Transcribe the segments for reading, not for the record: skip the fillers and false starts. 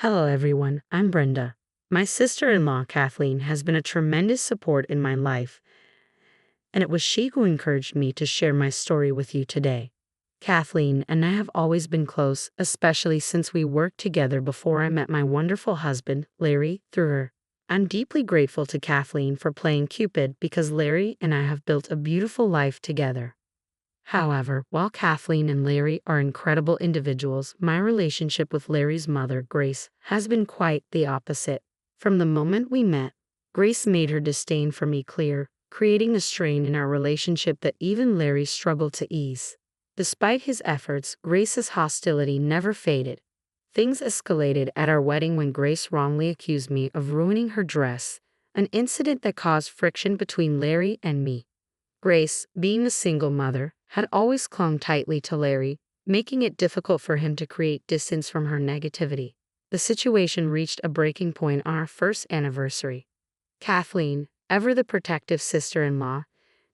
Hello, everyone. I'm Brenda. My sister in law, Kathleen, has been a tremendous support in my life, and it was she who encouraged me to share my story with you today. Kathleen and I have always been close, especially since we worked together before I met my wonderful husband, Larry, through her. I'm deeply grateful to Kathleen for playing Cupid because Larry and I have built a beautiful life together. However, while Kathleen and Larry are incredible individuals, my relationship with Larry's mother, Grace, has been quite the opposite. From the moment we met, Grace made her disdain for me clear, creating a strain in our relationship that even Larry struggled to ease. Despite his efforts, Grace's hostility never faded. Things escalated at our wedding when Grace wrongly accused me of ruining her dress, an incident that caused friction between Larry and me. Grace, being a single mother, had always clung tightly to Larry, making it difficult for him to create distance from her negativity. The situation reached a breaking point on our first anniversary. Kathleen, ever the protective sister-in-law,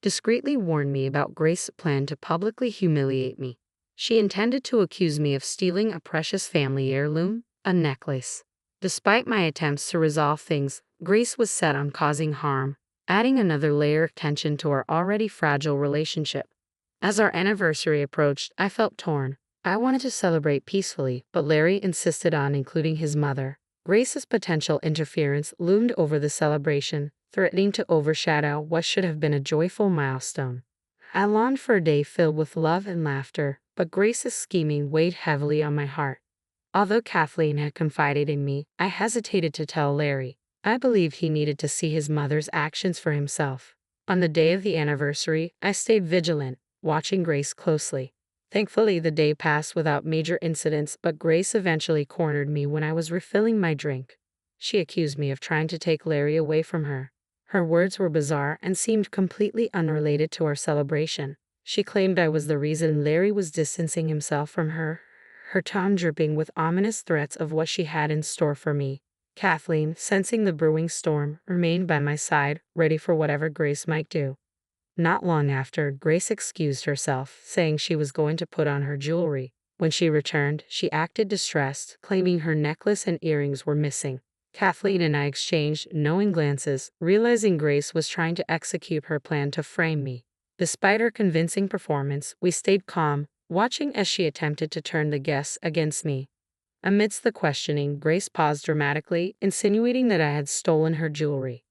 discreetly warned me about Grace's plan to publicly humiliate me. She intended to accuse me of stealing a precious family heirloom, a necklace. Despite my attempts to resolve things, Grace was set on causing harm, adding another layer of tension to our already fragile relationship. As our anniversary approached, I felt torn. I wanted to celebrate peacefully, but Larry insisted on including his mother. Grace's potential interference loomed over the celebration, threatening to overshadow what should have been a joyful milestone. I longed for a day filled with love and laughter, but Grace's scheming weighed heavily on my heart. Although Kathleen had confided in me, I hesitated to tell Larry. I believed he needed to see his mother's actions for himself. On the day of the anniversary, I stayed vigilant, watching Grace closely. Thankfully, the day passed without major incidents, but Grace eventually cornered me when I was refilling my drink. She accused me of trying to take Larry away from her. Her words were bizarre and seemed completely unrelated to our celebration. She claimed I was the reason Larry was distancing himself from her, her tone dripping with ominous threats of what she had in store for me. Kathleen, sensing the brewing storm, remained by my side, ready for whatever Grace might do. Not long after, Grace excused herself, saying she was going to put on her jewelry. When she returned, she acted distressed, claiming her necklace and earrings were missing. Kathleen and I exchanged knowing glances, realizing Grace was trying to execute her plan to frame me. Despite her convincing performance, we stayed calm, watching as she attempted to turn the guests against me. Amidst the questioning, Grace paused dramatically, insinuating that I had stolen her jewelry.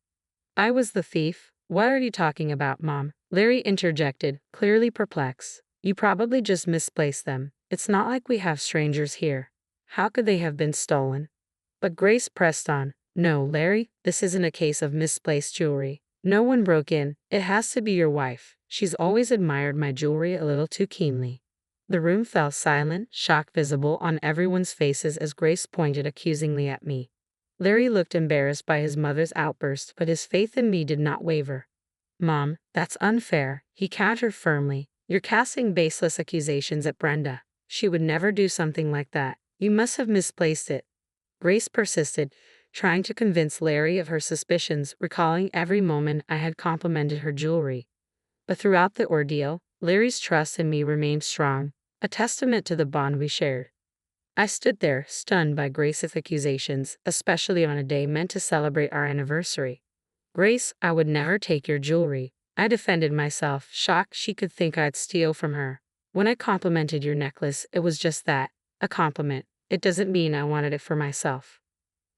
I was the thief. What are you talking about, Mom? Larry interjected, clearly perplexed. You probably just misplaced them. It's not like we have strangers here. How could they have been stolen? But Grace pressed on. No, Larry, this isn't a case of misplaced jewelry. No one broke in. It has to be your wife. She's always admired my jewelry a little too keenly. The room fell silent, shock visible on everyone's faces as Grace pointed accusingly at me. Larry looked embarrassed by his mother's outburst, but his faith in me did not waver. Mom, that's unfair, he countered firmly. You're casting baseless accusations at Brenda. She would never do something like that. You must have misplaced it. Grace persisted, trying to convince Larry of her suspicions, recalling every moment I had complimented her jewelry. But throughout the ordeal, Larry's trust in me remained strong, a testament to the bond we shared. I stood there, stunned by Grace's accusations, especially on a day meant to celebrate our anniversary. Grace, I would never take your jewelry. I defended myself, shocked she could think I'd steal from her. When I complimented your necklace, it was just that, a compliment. It doesn't mean I wanted it for myself.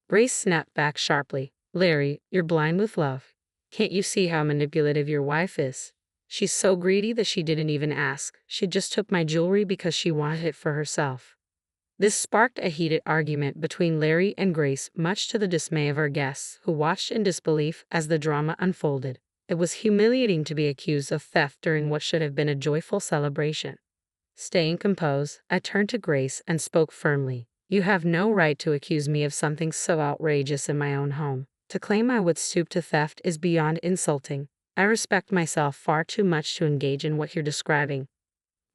Grace snapped back sharply. Larry, you're blind with love. Can't you see how manipulative your wife is? She's so greedy that she didn't even ask. She just took my jewelry because she wanted it for herself. This sparked a heated argument between Larry and Grace, much to the dismay of our guests, who watched in disbelief as the drama unfolded. It was humiliating to be accused of theft during what should have been a joyful celebration. Staying composed, I turned to Grace and spoke firmly. You have no right to accuse me of something so outrageous in my own home. To claim I would stoop to theft is beyond insulting. I respect myself far too much to engage in what you're describing.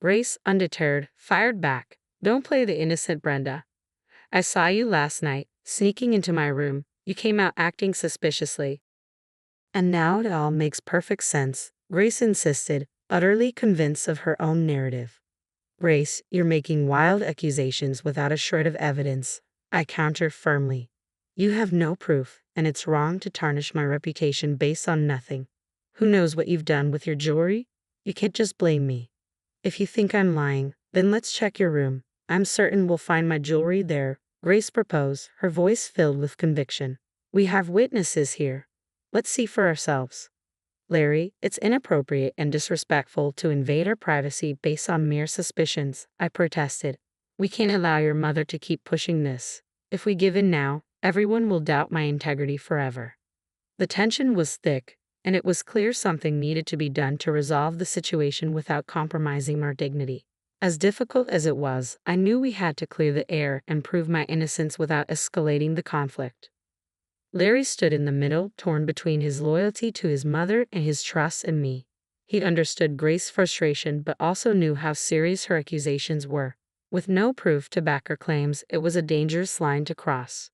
Grace, undeterred, fired back. Don't play the innocent, Brenda. I saw you last night, sneaking into my room. You came out acting suspiciously. And now it all makes perfect sense, Grace insisted, utterly convinced of her own narrative. Grace, you're making wild accusations without a shred of evidence. I countered firmly. You have no proof, and it's wrong to tarnish my reputation based on nothing. Who knows what you've done with your jewelry? You can't just blame me. If you think I'm lying, then let's check your room. I'm certain we'll find my jewelry there, Grace proposed, her voice filled with conviction. We have witnesses here. Let's see for ourselves. Larry, it's inappropriate and disrespectful to invade our privacy based on mere suspicions, I protested. We can't allow your mother to keep pushing this. If we give in now, everyone will doubt my integrity forever. The tension was thick, and it was clear something needed to be done to resolve the situation without compromising our dignity. As difficult as it was, I knew we had to clear the air and prove my innocence without escalating the conflict. Larry stood in the middle, torn between his loyalty to his mother and his trust in me. He understood Grace's frustration but also knew how serious her accusations were. With no proof to back her claims, it was a dangerous line to cross.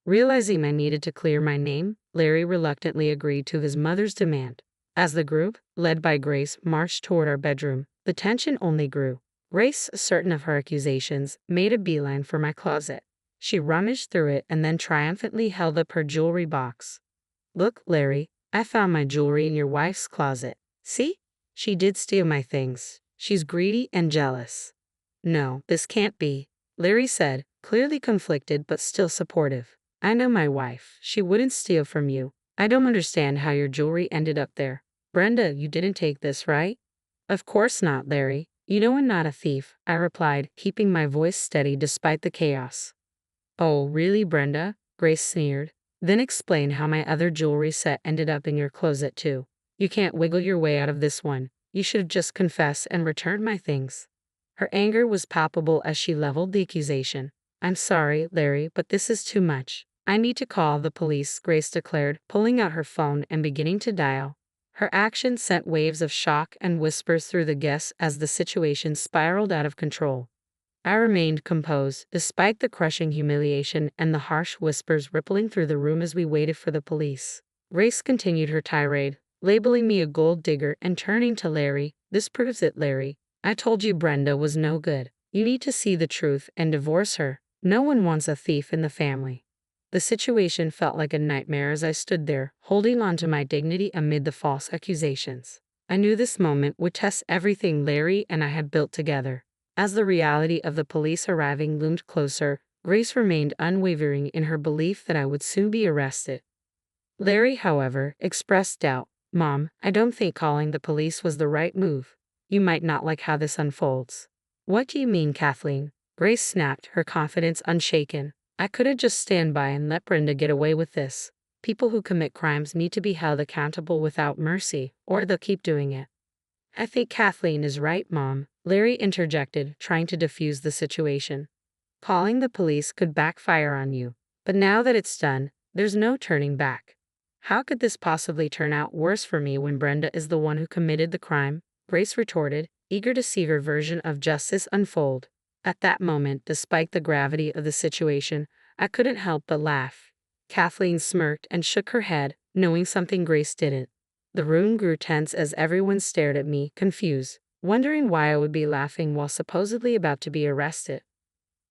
Realizing I needed to clear my name, Larry reluctantly agreed to his mother's demand. As the group, led by Grace, marched toward our bedroom, the tension only grew. Grace, certain of her accusations, made a beeline for my closet. She rummaged through it and then triumphantly held up her jewelry box. Look, Larry, I found my jewelry in your wife's closet. See? She did steal my things. She's greedy and jealous. No, this can't be, Larry said, clearly conflicted but still supportive. I know my wife. She wouldn't steal from you. I don't understand how your jewelry ended up there. Brenda, you didn't take this, right? Of course not, Larry. You know I'm not a thief, I replied, keeping my voice steady despite the chaos. Oh, really, Brenda? Grace sneered. Then explain how my other jewelry set ended up in your closet, too. You can't wiggle your way out of this one. You should have just confessed and returned my things. Her anger was palpable as she leveled the accusation. I'm sorry, Larry, but this is too much. I need to call the police, Grace declared, pulling out her phone and beginning to dial. Her action sent waves of shock and whispers through the guests as the situation spiraled out of control. I remained composed, despite the crushing humiliation and the harsh whispers rippling through the room as we waited for the police. Grace continued her tirade, labeling me a gold digger and turning to Larry. This proves it, Larry. I told you Brenda was no good. You need to see the truth and divorce her. No one wants a thief in the family. The situation felt like a nightmare as I stood there, holding on to my dignity amid the false accusations. I knew this moment would test everything Larry and I had built together. As the reality of the police arriving loomed closer, Grace remained unwavering in her belief that I would soon be arrested. Larry, however, expressed doubt. Mom, I don't think calling the police was the right move. You might not like how this unfolds. What do you mean, Kathleen? Grace snapped, her confidence unshaken. I couldn't just stand by and let Brenda get away with this. People who commit crimes need to be held accountable without mercy, or they'll keep doing it. I think Kathleen is right, Mom, Larry interjected, trying to defuse the situation. Calling the police could backfire on you, but now that it's done, there's no turning back. How could this possibly turn out worse for me when Brenda is the one who committed the crime? Grace retorted, eager to see her version of justice unfold. At that moment, despite the gravity of the situation, I couldn't help but laugh. Kathleen smirked and shook her head, knowing something Grace didn't. The room grew tense as everyone stared at me, confused, wondering why I would be laughing while supposedly about to be arrested.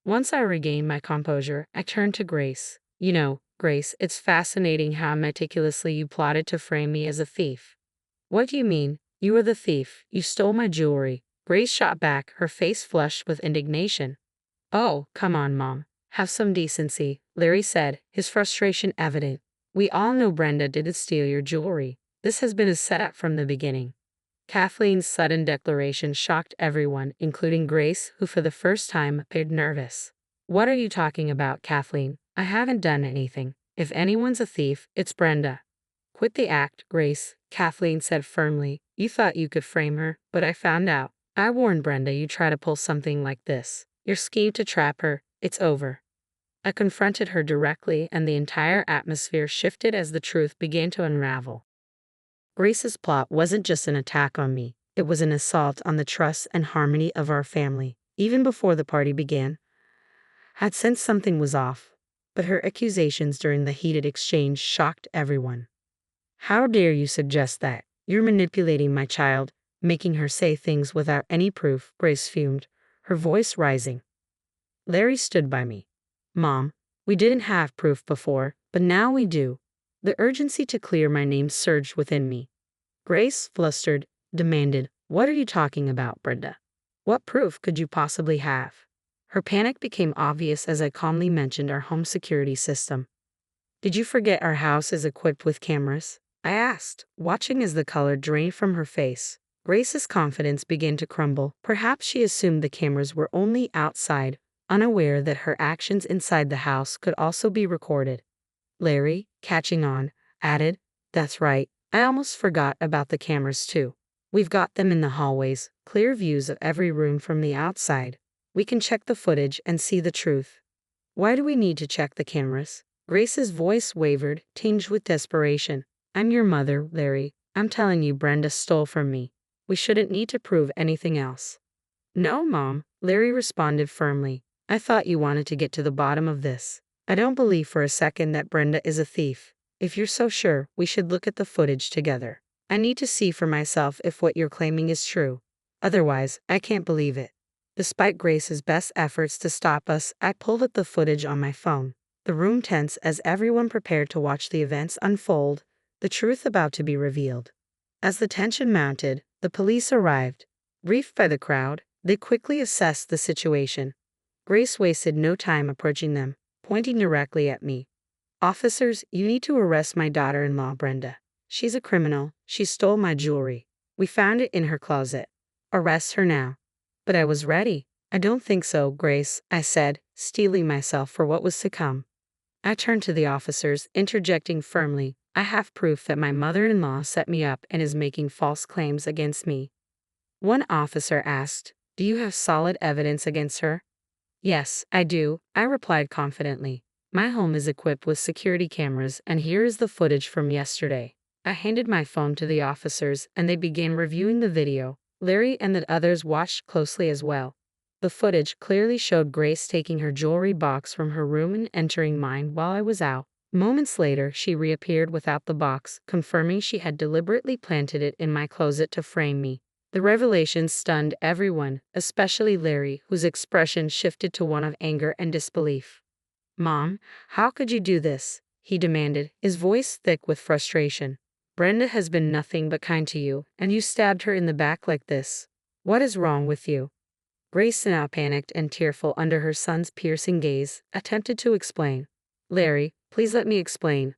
Once I regained my composure, I turned to Grace. You know, Grace, it's fascinating how meticulously you plotted to frame me as a thief. What do you mean? You were the thief. You stole my jewelry. Grace shot back, her face flushed with indignation. Oh, come on, Mom. Have some decency, Larry said, his frustration evident. We all know Brenda didn't steal your jewelry. This has been a setup from the beginning. Kathleen's sudden declaration shocked everyone, including Grace, who for the first time appeared nervous. What are you talking about, Kathleen? I haven't done anything. If anyone's a thief, it's Brenda. Quit the act, Grace, Kathleen said firmly. You thought you could frame her, but I found out. I warned Brenda you'd try to pull something like this. Your scheme to trap her, it's over. I confronted her directly, and the entire atmosphere shifted as the truth began to unravel. Grace's plot wasn't just an attack on me. It was an assault on the trust and harmony of our family. Even before the party began, I'd sensed something was off, but her accusations during the heated exchange shocked everyone. How dare you suggest that? You're manipulating my child, making her say things without any proof, Grace fumed, her voice rising. Larry stood by me. Mom, We didn't have proof before, but now we do. The urgency to clear my name surged within me. Grace, flustered, demanded, "What are you talking about, Brenda? What proof could you possibly have?" Her panic became obvious as I calmly mentioned our home security system. "Did you forget our house is equipped with cameras?" I asked, watching as the color drained from her face. Grace's confidence began to crumble. Perhaps she assumed the cameras were only outside, unaware that her actions inside the house could also be recorded. Larry, catching on, added, "That's right, I almost forgot about the cameras too. We've got them in the hallways, clear views of every room from the outside. We can check the footage and see the truth." "Why do we need to check the cameras?" Grace's voice wavered, tinged with desperation. "I'm your mother, Larry. I'm telling you Brenda stole from me. We shouldn't need to prove anything else." "No, Mom," Larry responded firmly. "I thought you wanted to get to the bottom of this. I don't believe for a second that Brenda is a thief. If you're so sure, we should look at the footage together. I need to see for myself if what you're claiming is true. Otherwise, I can't believe it." Despite Grace's best efforts to stop us, I pulled up the footage on my phone. The room tense as everyone prepared to watch the events unfold, the truth about to be revealed. As the tension mounted, the police arrived. Briefed by the crowd, they quickly assessed the situation. Grace wasted no time approaching them, pointing directly at me. "Officers, you need to arrest my daughter-in-law, Brenda. She's a criminal. She stole my jewelry. We found it in her closet. Arrest her now." But I was ready. "I don't think so, Grace," I said, steeling myself for what was to come. I turned to the officers, interjecting firmly, "I have proof that my mother-in-law set me up and is making false claims against me." One officer asked, "Do you have solid evidence against her?" "Yes, I do," I replied confidently. "My home is equipped with security cameras, and here is the footage from yesterday." I handed my phone to the officers, and they began reviewing the video. Larry and the others watched closely as well. The footage clearly showed Grace taking her jewelry box from her room and entering mine while I was out. Moments later, she reappeared without the box, confirming she had deliberately planted it in my closet to frame me. The revelation stunned everyone, especially Larry, whose expression shifted to one of anger and disbelief. "Mom, how could you do this?" he demanded, his voice thick with frustration. "Brenda has been nothing but kind to you, and you stabbed her in the back like this. What is wrong with you?" Grace, now panicked and tearful under her son's piercing gaze, attempted to explain. "Larry, please let me explain."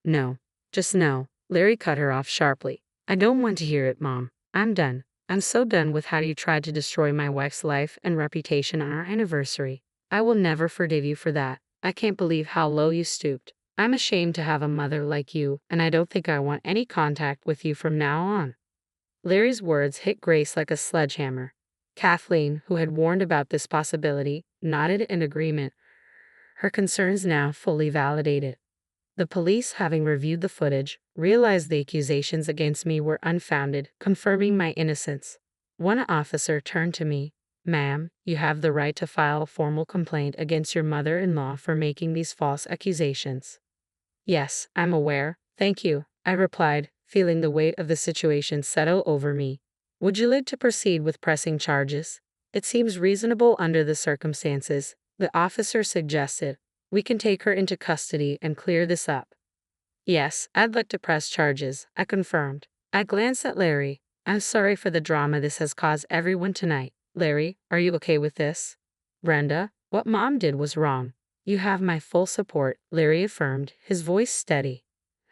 "No. Just no." Larry cut her off sharply. "I don't want to hear it, Mom. I'm done. I'm so done with how you tried to destroy my wife's life and reputation on our anniversary. I will never forgive you for that. I can't believe how low you stooped. I'm ashamed to have a mother like you, and I don't think I want any contact with you from now on." Larry's words hit Grace like a sledgehammer. Kathleen, who had warned about this possibility, nodded in agreement, her concerns now fully validated. The police, having reviewed the footage, realized the accusations against me were unfounded, confirming my innocence. One officer turned to me. "Ma'am, you have the right to file a formal complaint against your mother-in-law for making these false accusations." "Yes, I'm aware, thank you," I replied, feeling the weight of the situation settle over me. "Would you like to proceed with pressing charges?" "It seems reasonable under the circumstances," the officer suggested. "We can take her into custody and clear this up." "Yes, I'd like to press charges," I confirmed. I glanced at Larry. "I'm sorry for the drama this has caused everyone tonight. Larry, are you okay with this?" "Brenda, what Mom did was wrong. You have my full support," Larry affirmed, his voice steady.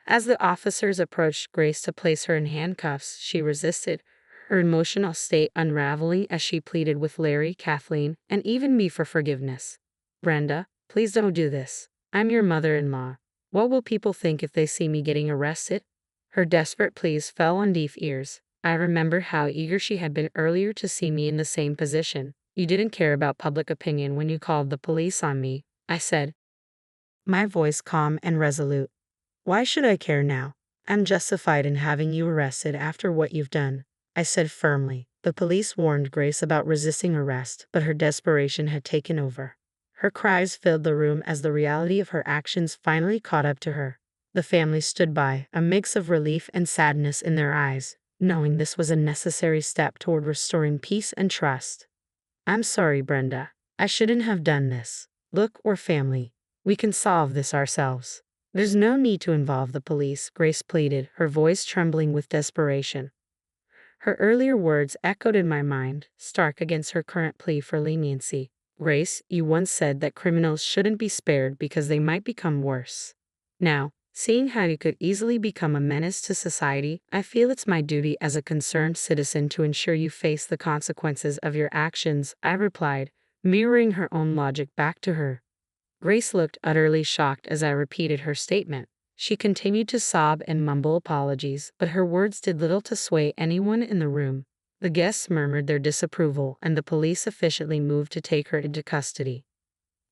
As the officers approached Grace to place her in handcuffs, she resisted, her emotional state unraveling as she pleaded with Larry, Kathleen, and even me for forgiveness. "Brenda, please don't do this. I'm your mother-in-law. What will people think if they see me getting arrested?" Her desperate pleas fell on deaf ears. I remember how eager she had been earlier to see me in the same position. "You didn't care about public opinion when you called the police on me," I said, my voice calm and resolute. "Why should I care now? I'm justified in having you arrested after what you've done," I said firmly. The police warned Grace about resisting arrest, but her desperation had taken over. Her cries filled the room as the reality of her actions finally caught up to her. The family stood by, a mix of relief and sadness in their eyes, knowing this was a necessary step toward restoring peace and trust. "I'm sorry, Brenda. I shouldn't have done this. Look, we're family. We can solve this ourselves. There's no need to involve the police, Grace pleaded, her voice trembling with desperation. Her earlier words echoed in my mind, stark against her current plea for leniency. Grace, you once said that criminals shouldn't be spared because they might become worse. Now, seeing how you could easily become a menace to society, I feel it's my duty as a concerned citizen to ensure you face the consequences of your actions, I replied, mirroring her own logic back to her. Grace looked utterly shocked as I repeated her statement. She continued to sob and mumble apologies, but her words did little to sway anyone in the room. The guests murmured their disapproval, and the police efficiently moved to take her into custody.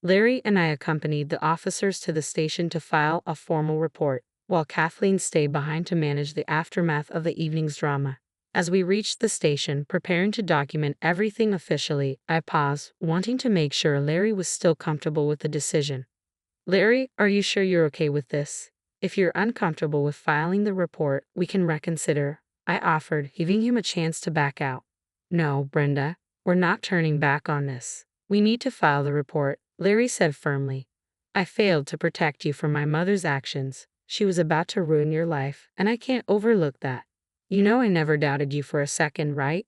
Larry and I accompanied the officers to the station to file a formal report, while Kathleen stayed behind to manage the aftermath of the evening's drama. As we reached the station, preparing to document everything officially, I paused, wanting to make sure Larry was still comfortable with the decision. Larry, are you sure you're okay with this? If you're uncomfortable with filing the report, we can reconsider, I offered, giving him a chance to back out. No, Brenda, we're not turning back on this. We need to file the report, Larry said firmly. I failed to protect you from my mother's actions. She was about to ruin your life, and I can't overlook that. You know I never doubted you for a second, right?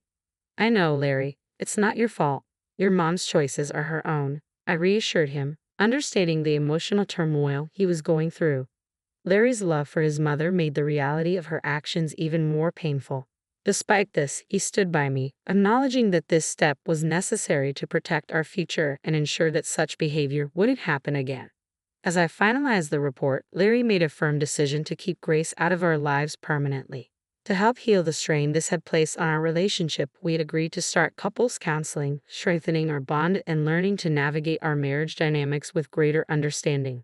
I know, Larry. It's not your fault. Your mom's choices are her own, I reassured him, understating the emotional turmoil he was going through. Larry's love for his mother made the reality of her actions even more painful. Despite this, he stood by me, acknowledging that this step was necessary to protect our future and ensure that such behavior wouldn't happen again. As I finalized the report, Larry made a firm decision to keep Grace out of our lives permanently. To help heal the strain this had placed on our relationship, we had agreed to start couples counseling, strengthening our bond and learning to navigate our marriage dynamics with greater understanding.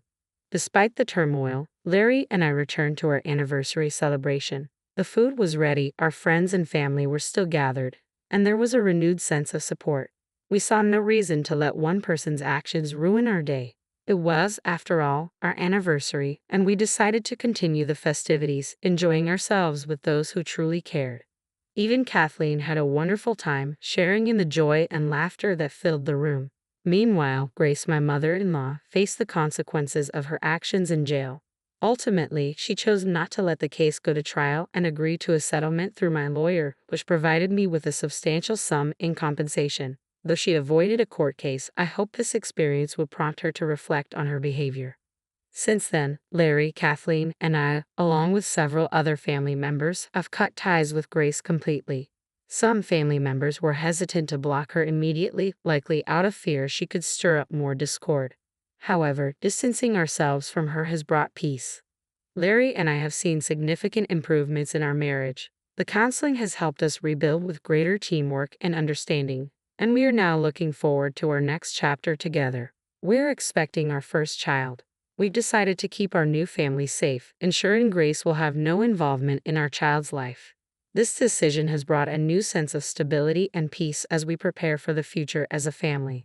Despite the turmoil, Larry and I returned to our anniversary celebration. The food was ready, our friends and family were still gathered, and there was a renewed sense of support. We saw no reason to let one person's actions ruin our day. It was, after all, our anniversary, and we decided to continue the festivities, enjoying ourselves with those who truly cared. Even Kathleen had a wonderful time, sharing in the joy and laughter that filled the room. Meanwhile, Grace, my mother-in-law, faced the consequences of her actions in jail. Ultimately, she chose not to let the case go to trial and agreed to a settlement through my lawyer, which provided me with a substantial sum in compensation. Though she avoided a court case, I hope this experience would prompt her to reflect on her behavior. Since then, Larry, Kathleen, and I, along with several other family members, have cut ties with Grace completely. Some family members were hesitant to block her immediately, likely out of fear she could stir up more discord. However, distancing ourselves from her has brought peace. Larry and I have seen significant improvements in our marriage. The counseling has helped us rebuild with greater teamwork and understanding, and we are now looking forward to our next chapter together. We're expecting our first child. We've decided to keep our new family safe, ensuring Grace will have no involvement in our child's life. This decision has brought a new sense of stability and peace as we prepare for the future as a family.